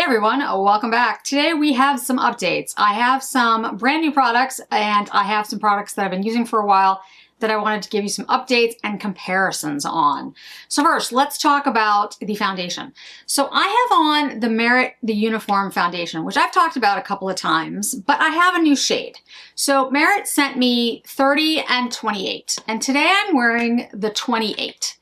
Hey everyone, welcome back. Today we have some updates. I have some brand new products and I have some products that I've been using for a while that I wanted to give you some updates and comparisons on. So first, let's talk about the foundation. So I have on the Merit the Uniform Foundation, which I've talked about a couple of times, but I have a new shade. So Merit sent me 30 and 28, and today I'm wearing the 28.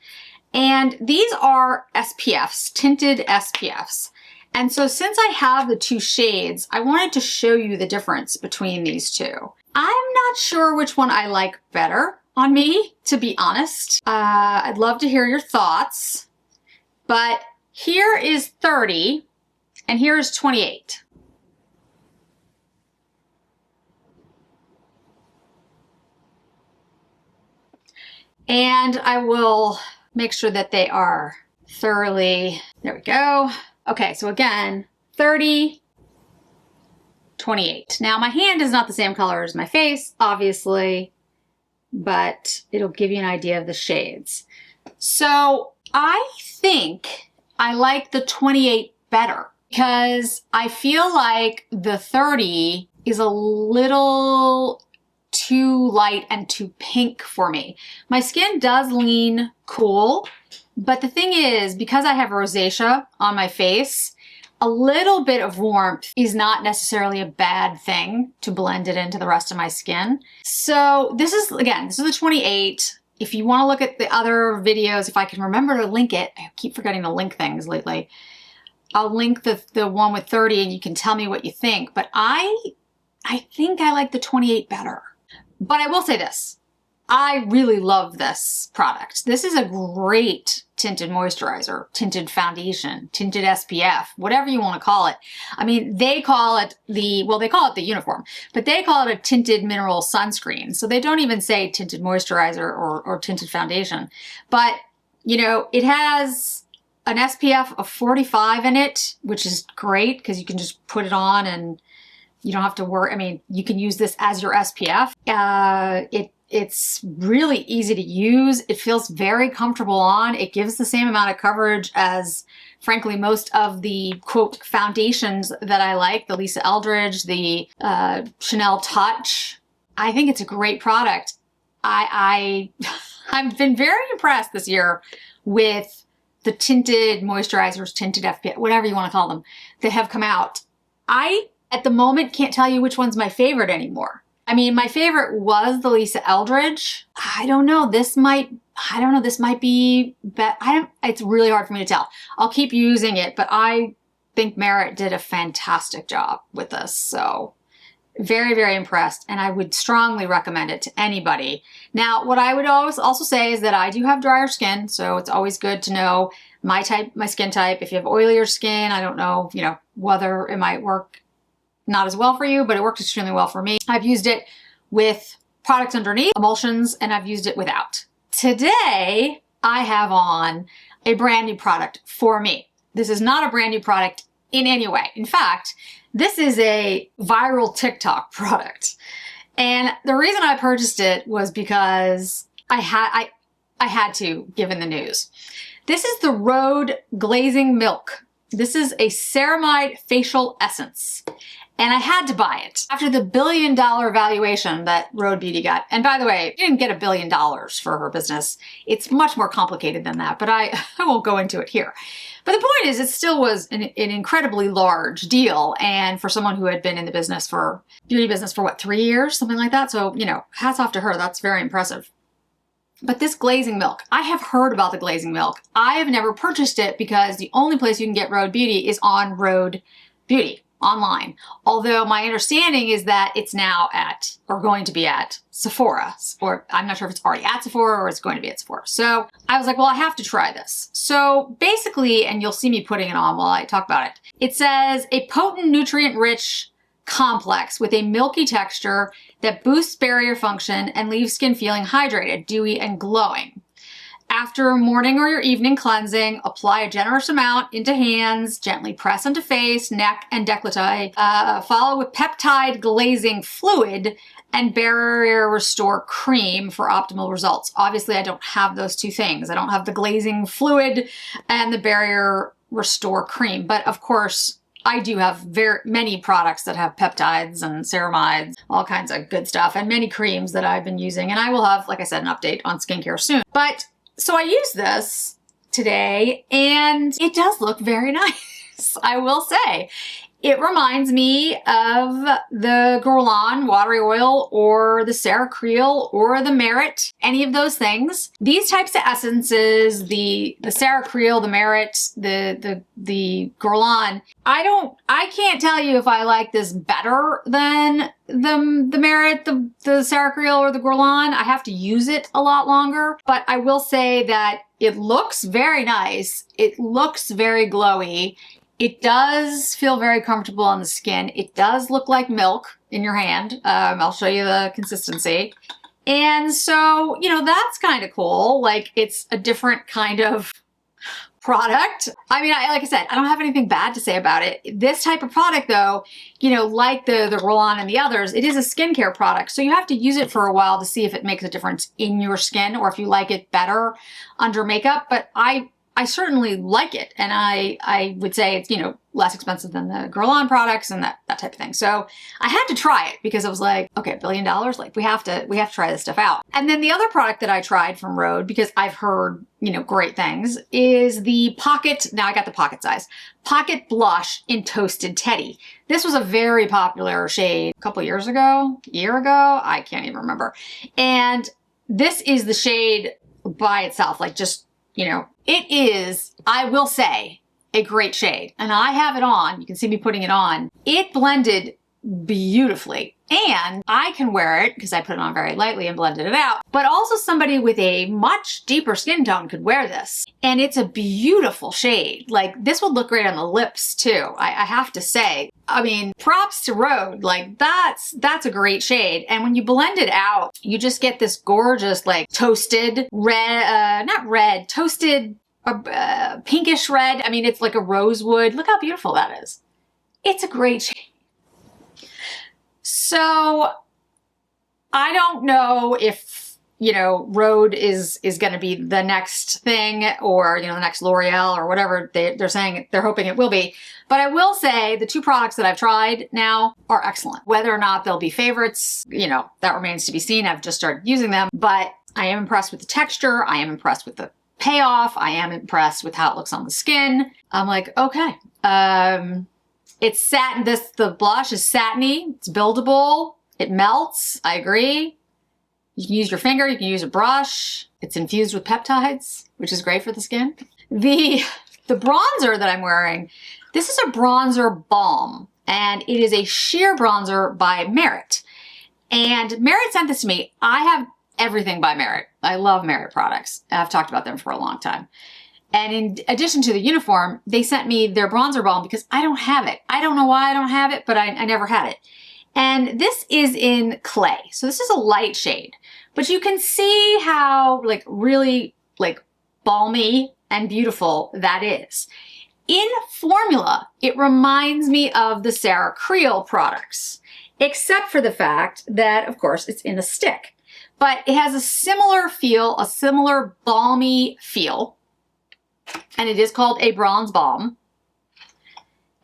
And these are SPFs, tinted SPFs. And so since I have the two shades, I wanted to show you the difference between these two. I'm not sure which one I like better on me, to be honest. I'd love to hear your thoughts, but here is 30 and here is 28. And I will make sure that they are thoroughly, there we go. Okay, so again, 30, 28. Now my hand is not the same color as my face, obviously, but it'll give you an idea of the shades. So I think I like the 28 better because I feel like the 30 is a little too light and too pink for me. My skin does lean cool, but the thing is, because I have rosacea on my face, a little bit of warmth is not necessarily a bad thing to blend it into the rest of my skin. So this is, again, this is the 28. If you want to look at the other videos, if I can remember to link it, I keep forgetting to link things lately. I'll link the one with 30 and you can tell me what you think. But I think I like the 28 better. But I will say this. I really love this product. This is a great tinted moisturizer, tinted foundation, tinted SPF, whatever you want to call it. I mean, they call it the, well, they call it the Uniform, but they call it a tinted mineral sunscreen. So they don't even say tinted moisturizer or tinted foundation. But, you know, it has an SPF of 45 in it, which is great because you can just put it on and you don't have to worry. I mean, you can use this as your SPF. It's really easy to use. It feels very comfortable on. It gives the same amount of coverage as, frankly, most of the, quote, foundations that I like, the Lisa Eldridge, the Chanel Touch. I think it's a great product. I've been very impressed this year with the tinted moisturizers, tinted SPF, whatever you want to call them, that have come out. I, at the moment, can't tell you which one's my favorite anymore. I mean, my favorite was the Lisa Eldridge. I don't know, this might be, it's really hard for me to tell. I'll keep using it, but I think Merit did a fantastic job with this. So very, very impressed. And I would strongly recommend it to anybody. Now, what I would always also say is that I do have drier skin. So it's always good to know my type, my skin type. If you have oilier skin, I don't know, you know, whether it might work not as well for you, but it works extremely well for me. I've used it with products underneath, emulsions, and I've used it without. Today, I have on a brand new product for me. This is not a brand new product in any way. In fact, this is a viral TikTok product. And the reason I purchased it was because I had to, given the news. This is the Rhode Glazing Milk. This is a ceramide facial essence. And I had to buy it after the $1 billion valuation that Rhode Beauty got. And by the way, she didn't get $1 billion for her business. It's much more complicated than that, but I won't go into it here. But the point is, it still was an incredibly large deal. And for someone who had been in the business for, beauty business for what, 3 years, something like that. So, you know, hats off to her. That's very impressive. But this glazing milk, I have heard about the glazing milk. I have never purchased it because the only place you can get Rhode Beauty is on Rhode Beauty online. Although my understanding is that it's now at, or going to be at, Sephora. Or I'm not sure if it's already at Sephora or it's going to be at Sephora. So I was like, well, I have to try this. So basically, and you'll see me putting it on while I talk about it, it says a potent nutrient-rich complex with a milky texture that boosts barrier function and leaves skin feeling hydrated, dewy, and glowing. After morning or your evening cleansing, apply a generous amount into hands, gently press into face, neck, and décolleté. Follow with peptide glazing fluid and barrier restore cream for optimal results. Obviously, I don't have those two things. I don't have the glazing fluid and the barrier restore cream, but of course, I do have very many products that have peptides and ceramides, all kinds of good stuff, and many creams that I've been using. And I will have, like I said, an update on skincare soon. But so I use this today and it does look very nice, I will say. It reminds me of the Guerlain watery oil or the CeraCreel or the Merit, any of those things. These types of essences, the CeraCreel, the Merit, the Guerlain, I can't tell you if I like this better than the Merit, the CeraCreel or the Guerlain. I have to use it a lot longer, but I will say that it looks very nice. It looks very glowy. It does feel very comfortable on the skin. It does look like milk in your hand. I'll show you the consistency. And so, you know, that's kind of cool. Like, it's a different kind of product. I mean, like I said, I don't have anything bad to say about it. This type of product though, you know, like the Roll-On and the others, it is a skincare product. So you have to use it for a while to see if it makes a difference in your skin or if you like it better under makeup. But I certainly like it. And I would say it's, you know, less expensive than the Guerlain products and that type of thing. So I had to try it because I was like, okay, $1 billion, like we have to try this stuff out. And then the other product that I tried from Rhode, because I've heard, you know, great things, is the Pocket, now I got the pocket size, Pocket Blush in Toasted Teddy. This was a very popular shade a couple years ago, a year ago, I can't even remember. And this is the shade by itself, like just, you know, it is, I will say, a great shade. And I have it on. You can see me putting it on. It blended beautifully. And I can wear it because I put it on very lightly and blended it out. But also somebody with a much deeper skin tone could wear this. And it's a beautiful shade. Like, this would look great on the lips too, I have to say. I mean, props to Rhode. Like, that's a great shade. And when you blend it out, you just get this gorgeous, like, toasted red, not red, toasted pinkish red. I mean, it's like a rosewood. Look how beautiful that is. It's a great shade. So I don't know if, you know, Rhode is going to be the next thing, or, you know, the next L'Oreal or whatever they're saying, they're hoping it will be. But I will say the two products that I've tried now are excellent. Whether or not they'll be favorites, you know, that remains to be seen. I've just started using them, but I am impressed with the texture. I am impressed with the payoff. I am impressed with how it looks on the skin. I'm like, okay. It's satin. The blush is satiny. It's buildable. It melts. I agree. You can use your finger. You can use a brush. It's infused with peptides, which is great for the skin. The bronzer that I'm wearing, this is a bronzer balm, and it is a sheer bronzer by Merit. And Merit sent this to me. I have everything by Merit. I love Merit products. I've talked about them for a long time. And in addition to the uniform, they sent me their bronzer balm because I don't have it. I don't know why I don't have it, but I never had it. And this is in Clay. So this is a light shade, but you can see how like really like balmy and beautiful that is. In formula, it reminds me of the CeraCreel products, except for the fact that, of course, it's in a stick. But it has a similar feel, a similar balmy feel. And it is called a bronze balm.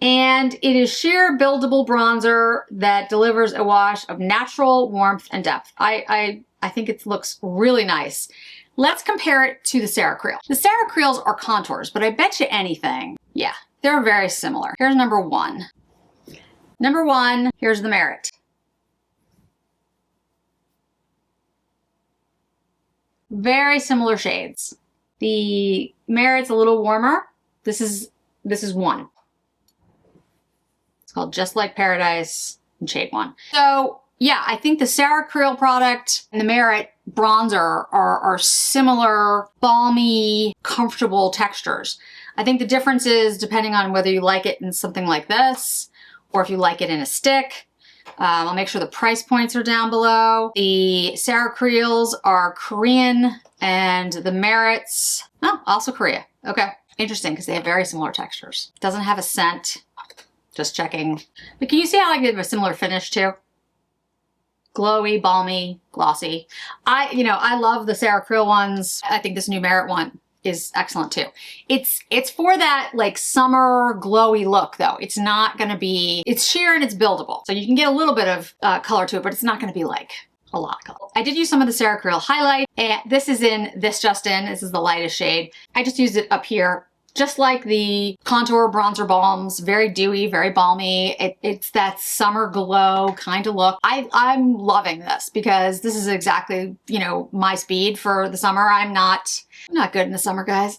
And it is sheer buildable bronzer that delivers a wash of natural warmth and depth. I think it looks really nice. Let's compare it to the CeraCreel. The CeraCreels are contours, but I bet you anything, yeah, they're very similar. Here's number one. Number one, here's the Merit. Very similar shades. The Merit's a little warmer. This is one. It's called Just Like Paradise in shade 1. So yeah, I think the CeraCreel product and the Merit bronzer are similar, balmy, comfortable textures. I think the difference is depending on whether you like it in something like this or if you like it in a stick. I'll make sure the price points are down below. The CeraCreels are Korean and the Merits, oh, also Korea. Okay, interesting because they have very similar textures. Doesn't have a scent, just checking. But can you see how I give a similar finish too? Glowy, balmy, glossy. I love the CeraCreel ones. I think this new Merit one is excellent too. It's for that like summer glowy look though. It's not gonna be, it's sheer and it's buildable. So you can get a little bit of color to it, but it's not gonna be like a lot of color. I did use some of the Sarah Creel highlight, and this is in This Just In. This is the lightest shade. I just used it up here. Just like the contour bronzer balms, very dewy, very balmy. It's that summer glow kind of look. I'm loving this because this is exactly, you know, my speed for the summer. I'm not good in the summer, guys.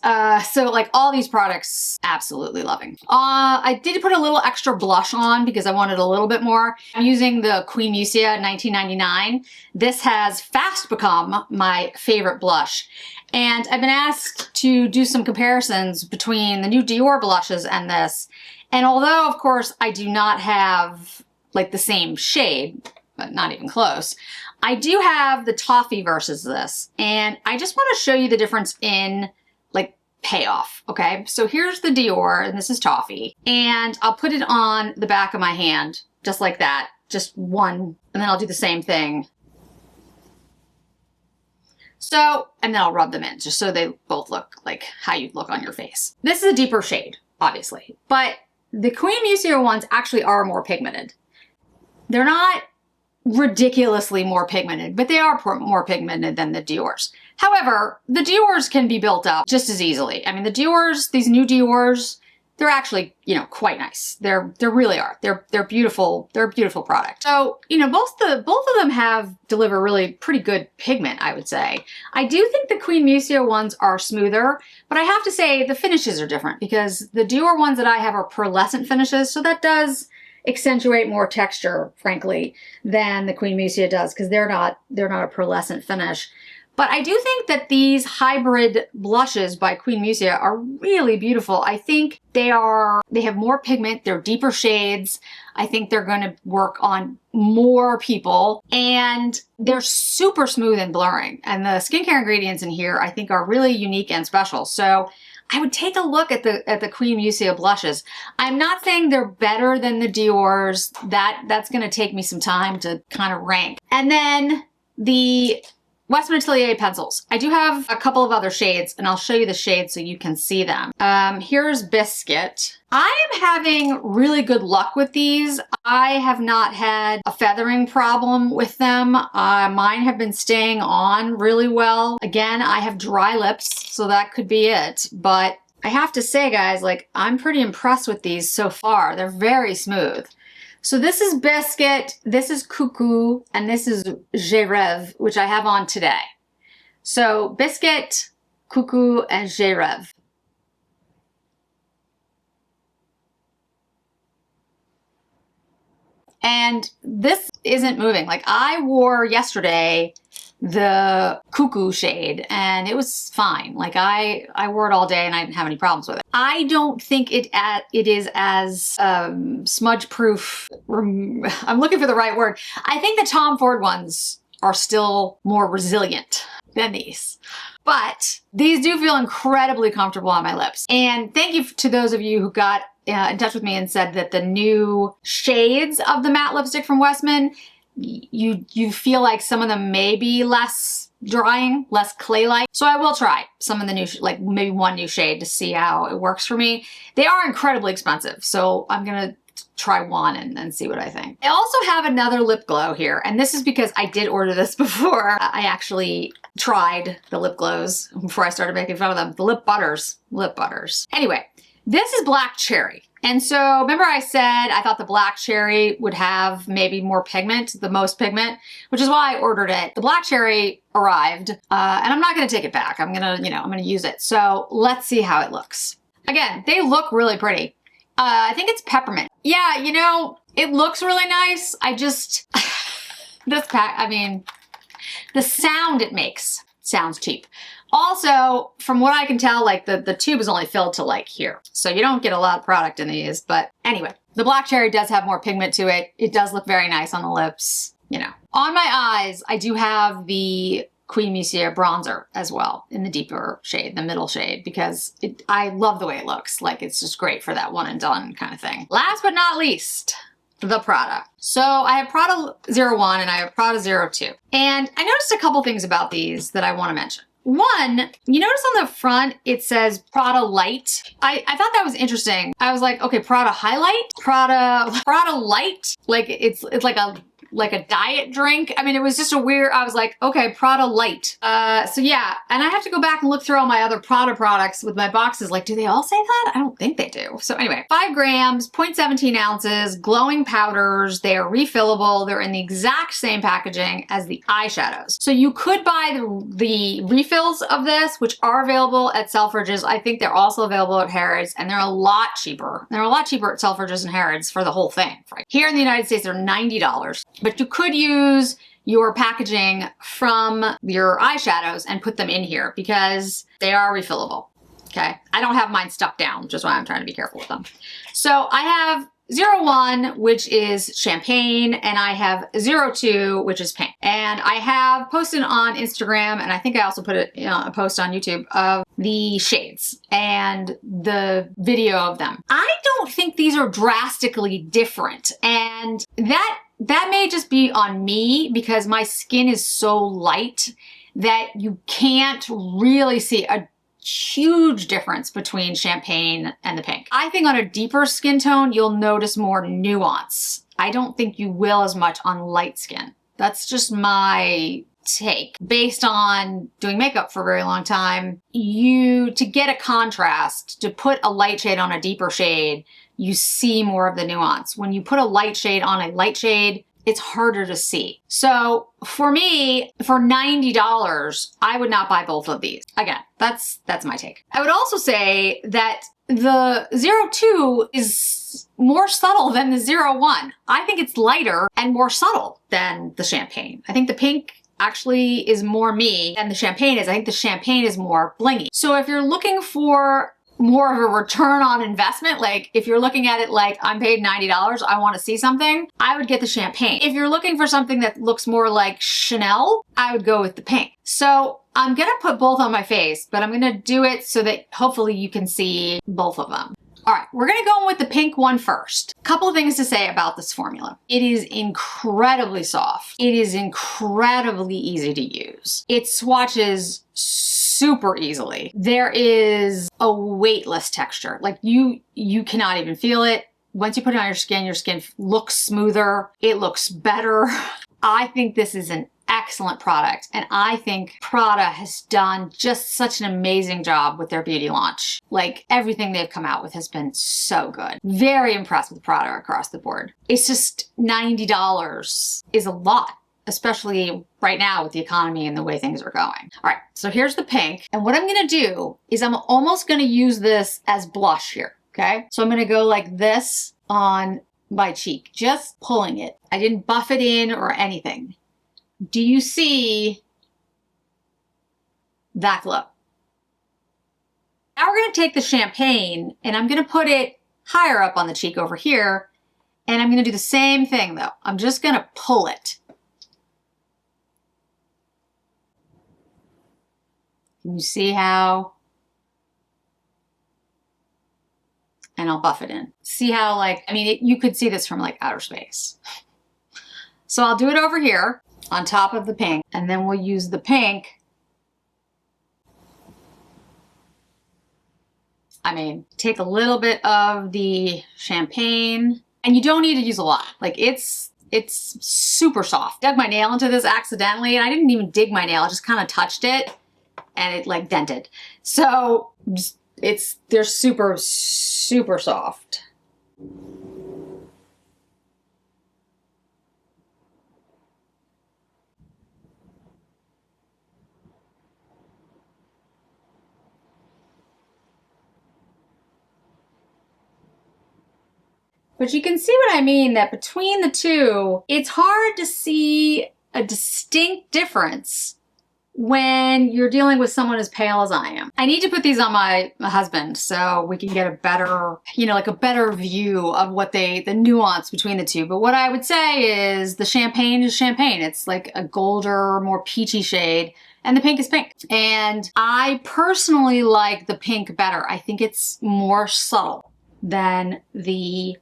So like all these products, absolutely loving. I did put a little extra blush on because I wanted a little bit more. I'm using the Queen Musia 1999. This has fast become my favorite blush. And I've been asked to do some comparisons between the new Dior blushes and this. And although, of course, I do not have like the same shade, but not even close, I do have the Toffee versus this. And I just want to show you the difference in like payoff, okay? So here's the Dior, and this is Toffee. And I'll put it on the back of my hand, just like that, just one. And then I'll do the same thing. So, and then I'll rub them in just so they both look like how you'd look on your face. This is a deeper shade, obviously, but the Queen Musia ones actually are more pigmented. They're not ridiculously more pigmented, but they are more pigmented than the Dior's. However, the Dior's can be built up just as easily. I mean, the Dior's, these new Dior's, they're actually, you know, quite nice. They really are. They're beautiful. They're a beautiful product. So, you know, both of them deliver really pretty good pigment, I would say. I do think the Queen Musia ones are smoother, but I have to say the finishes are different because the Dior ones that I have are pearlescent finishes, so that does accentuate more texture, frankly, than the Queen Musia does because they're not a pearlescent finish. But I do think that these hybrid blushes by Queen Musia are really beautiful. I think they have more pigment, they're deeper shades. I think they're gonna work on more people, and they're super smooth and blurring. And the skincare ingredients in here I think are really unique and special. So I would take a look at the Queen Musia blushes. I'm not saying they're better than the Dior's. That's gonna take me some time to kind of rank. And then the Westman Atelier pencils. I do have a couple of other shades, and I'll show you the shades so you can see them. Here's Biscuit. I am having really good luck with these. I have not had a feathering problem with them. Mine have been staying on really well. Again, I have dry lips, so that could be it. But I have to say, guys, like, I'm pretty impressed with these so far. They're very smooth. So this is Biscuit, this is Cuckoo, and this is Je Rêve, which I have on today. So Biscuit, Cuckoo, and Je Rêve. And this isn't moving. Like, I wore yesterday the Cuckoo shade and it was fine. Like I wore it all day and I didn't have any problems with it. I don't think it is as smudge proof. I'm looking for the right word. I think the Tom Ford ones are still more resilient than these. But these do feel incredibly comfortable on my lips. And thank you to those of you who got in touch with me and said that the new shades of the matte lipstick from Westman, you feel like some of them may be less drying, less clay-like. So I will try some of the new, like maybe one new shade to see how it works for me. They are incredibly expensive, so I'm gonna try one and see what I think. I also have another lip glow here, and this is because I did order this before. I actually tried the lip glows before I started making fun of them. The lip butters. Anyway, this is Black Cherry. And so remember I said I thought the Black Cherry would have maybe more pigment, the most pigment, which is why I ordered it. The Black Cherry arrived, and I'm not gonna take it back. I'm gonna use it. So let's see how it looks. Again, they look really pretty. I think it's peppermint. Yeah, you know, it looks really nice. I just, this pack, I mean, the sound it makes sounds cheap. Also, from what I can tell, like the tube is only filled to like here. So you don't get a lot of product in these, but anyway, the Black Cherry does have more pigment to it. It does look very nice on the lips, you know. On my eyes, I do have the Queen Musia bronzer as well in the deeper shade, the middle shade, because I love the way it looks. Like it's just great for that one and done kind of thing. Last but not least, the Prada. So I have Prada 01 and I have Prada 02. And I noticed a couple things about these that I want to mention. one, you notice on the front, it says Prada Light. I thought that was interesting. I was like, okay, Prada Highlight? Prada Light? Like it's like a diet drink. I mean, it was just a weird, I was like, okay, Prada Light. So yeah, and I have to go back and look through all my other Prada products with my boxes. Like, do they all say that? I don't think they do. So anyway, 5 grams, 0.17 ounces, glowing powders. They are refillable. They're in the exact same packaging as the eyeshadows. So you could buy the refills of this, which are available at Selfridges. I think they're also available at Harrods, and they're a lot cheaper. They're a lot cheaper at Selfridges and Harrods for the whole thing. Right? Here in the United States, they're $90. But you could use your packaging from your eyeshadows and put them in here because they are refillable, okay? I don't have mine stuck down, which is why I'm trying to be careful with them. So I have 01, which is champagne, and I have 02, which is pink. And I have posted on Instagram, and I think I also put a post on YouTube of the shades and the video of them. I don't think these are drastically different, and that may just be on me because my skin is so light that you can't really see a huge difference between champagne and the pink. I think on a deeper skin tone, you'll notice more nuance. I don't think you will as much on light skin. That's just my take. Based on doing makeup for a very long time, to get a contrast, to put a light shade on a deeper shade, you see more of the nuance. When you put a light shade on a light shade, it's harder to see. So for me, for $90, I would not buy both of these. Again, that's my take. I would also say that the 02 is more subtle than the 01. I think it's lighter and more subtle than the champagne. I think the pink actually is more me than the champagne is. I think the champagne is more blingy. So if you're looking for more of a return on investment, like if you're looking at it like I'm paid $90, I want to see something, I would get the champagne. If you're looking for something that looks more like Chanel, I would go with the pink. So I'm gonna put both on my face, but I'm gonna do it so that hopefully you can see both of them. All right, we're gonna go with the pink one first. A couple of things to say about this formula. It is incredibly soft. It is incredibly easy to use. It swatches super easily. There is a weightless texture. Like you cannot even feel it. Once you put it on your skin looks smoother. It looks better. I think this is an excellent product, and I think Prada has done just such an amazing job with their beauty launch. Like everything they've come out with has been so good. Very impressed with Prada across the board. It's just $90 is a lot, especially right now with the economy and the way things are going. All right, so here's the pink. And what I'm gonna do is I'm almost gonna use this as blush here, okay? So I'm gonna go like this on my cheek, just pulling it. I didn't buff it in or anything. Do you see that glow? Now we're gonna take the champagne and I'm gonna put it higher up on the cheek over here. And I'm gonna do the same thing though. I'm just gonna pull it. Can you see how? And I'll buff it in. See how you could see this from like outer space. So I'll do it over here on top of the pink, and then we'll use the pink. Take a little bit of the champagne, and you don't need to use a lot. Like it's super soft. Dug my nail into this accidentally, and I didn't even dig my nail. I just kind of touched it, and it like dented. So they're super, super soft. But you can see what I mean, that between the two, it's hard to see a distinct difference when you're dealing with someone as pale as I am. I need to put these on my husband so we can get a better, like a better view of the nuance between the two. But what I would say is the champagne is champagne. It's like a golder, more peachy shade. And the pink is pink. And I personally like the pink better. I think it's more subtle than the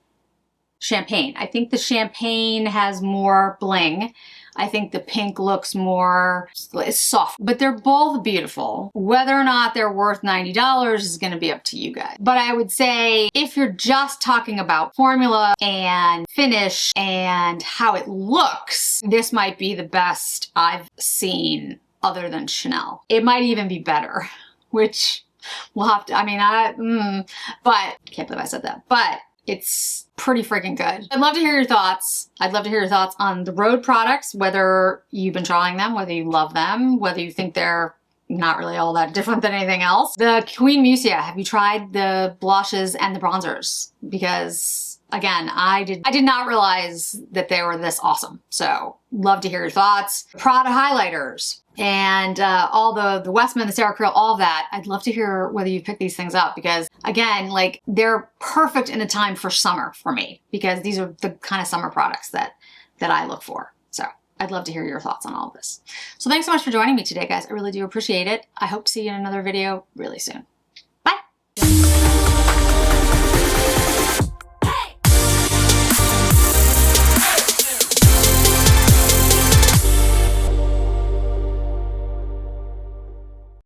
champagne. I think the champagne has more bling. I think the pink looks more, it's soft, but they're both beautiful. Whether or not they're worth $90 is gonna be up to you guys. But I would say if you're just talking about formula and finish and how it looks, this might be the best I've seen other than Chanel. It might even be better, which we'll have to, I mean, but can't believe I said that, but it's pretty freaking good. I'd love to hear your thoughts. I'd love to hear your thoughts on the Rhode products, whether you've been trying them, whether you love them, whether you think they're not really all that different than anything else. The Queen Musia, have you tried the blushes and the bronzers? Because again, I did not realize that they were this awesome. So love to hear your thoughts. Prada highlighters and all the Westman, the Cerakote, all of that. I'd love to hear whether you pick these things up because again, like they're perfect in a time for summer for me because these are the kind of summer products that I look for. So I'd love to hear your thoughts on all of this. So thanks so much for joining me today, guys. I really do appreciate it. I hope to see you in another video really soon.